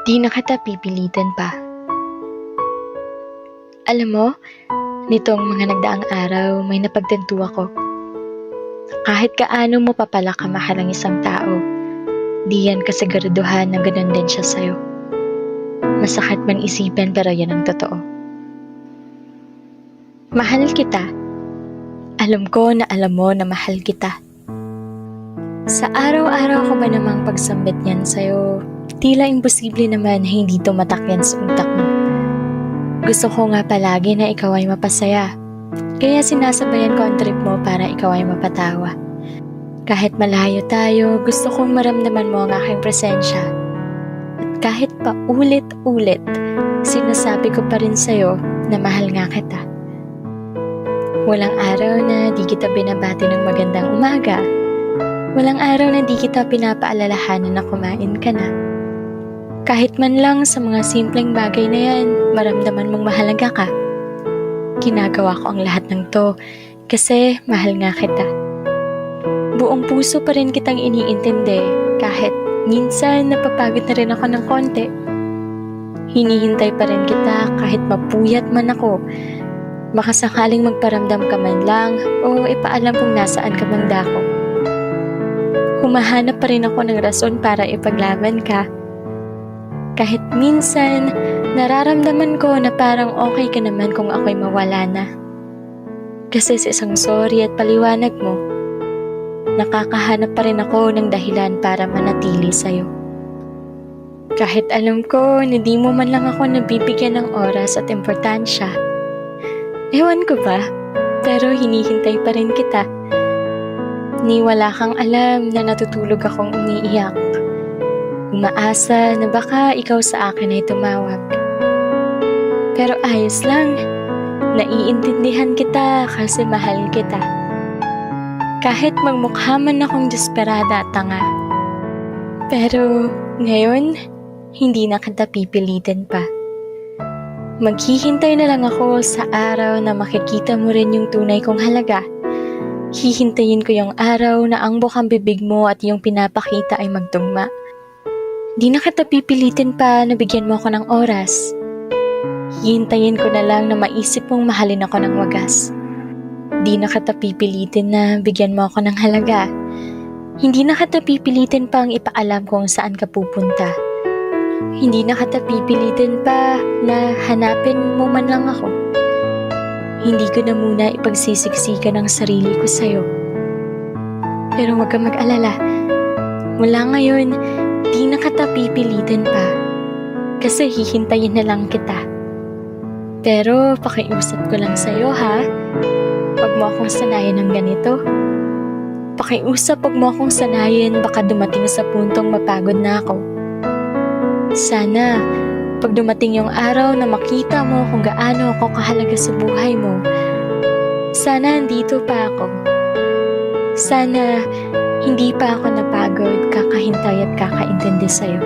Di na kita pipilitin pa. Alam mo, nitong mga nagdaang araw may napagtanto ako. Kahit kaano mo pa pala kamahal ang isang tao, di yan kasiguraduhan na ganun din siya sa'yo. Masakit man isipin pero yan ang totoo. Mahal kita. Alam ko na alam mo na mahal kita. Sa araw-araw ko ba namang pagsambit niyan sa'yo, tila imposible naman na hindi tumatak yan sa utak mo. Gusto ko nga palagi na ikaw ay mapasaya, kaya sinasabayan ko ang trip mo para ikaw ay mapatawa. Kahit malayo tayo, gusto kong maramdaman mo ang aking presensya. At kahit pa ulit-ulit, sinasabi ko pa rin sa'yo na mahal nga kita. Walang araw na di kita binabati ng magandang umaga. Walang araw na di kita pinapaalalahanan na kumain ka na. Kahit man lang sa mga simpleng bagay na yan, maramdaman mong mahalaga ka. Ginagawa ko ang lahat ng to kasi mahal nga kita. Buong puso pa rin kitang iniintindi kahit minsan napapagod na rin ako ng konti. Hinihintay pa rin kita kahit mapuyat man ako. Baka sakaling magparamdam ka man lang o ipaalam kung nasaan ka mang dako. Humahanap pa rin ako ng rason para ipaglaban ka. Kahit minsan, nararamdaman ko na parang okay ka naman kung ako'y mawala na. Kasi sa isang sorry at paliwanag mo, nakakahanap pa rin ako ng dahilan para manatili sa'yo. Kahit alam ko na di mo man lang ako nabibigyan ng oras at importansya. Ewan ko ba, pero hinihintay pa rin kita. Ni wala kang alam na natutulog akong umiiyak. Umaasa na baka ikaw sa akin ay tumawag. Pero ayos lang, naiintindihan kita kasi mahal kita. Kahit magmukha man akong desperada at tanga. Pero ngayon, hindi na kita pipilitin pa. Maghihintay na lang ako sa araw na makikita mo rin yung tunay kong halaga. Hihintayin ko yung araw na ang bukang bibig mo at yung pinapakita ay magtugma. Di na kita pipilitin pa na bigyan mo ako ng oras. Hihintayin ko na lang na maisip mong mahalin ako ng wagas. Di na kita pipilitin na bigyan mo ako ng halaga. Hindi na kita pipilitin pang ipaalam kung saan ka pupunta. Hindi na kita pipilitin pa na hanapin mo man lang ako. Hindi ko na muna ipagsisiksikan ang sarili ko sa'yo. Pero huwag kang mag-alala. Mula ngayon, di na kita pipilitin pa. Kasi hihintayin na lang kita. Pero pakiusap ko lang sa'yo ha. Huwag mo akong sanayin ng ganito. Pakiusap, huwag mo akong sanayin, baka dumating sa puntong mapagod na ako. Sana, pag dumating yung araw na makita mo kung gaano ako kahalaga sa buhay mo, sana andito pa ako. Sana hindi pa ako napagod, kakahintay at kakaintindi sa'yo.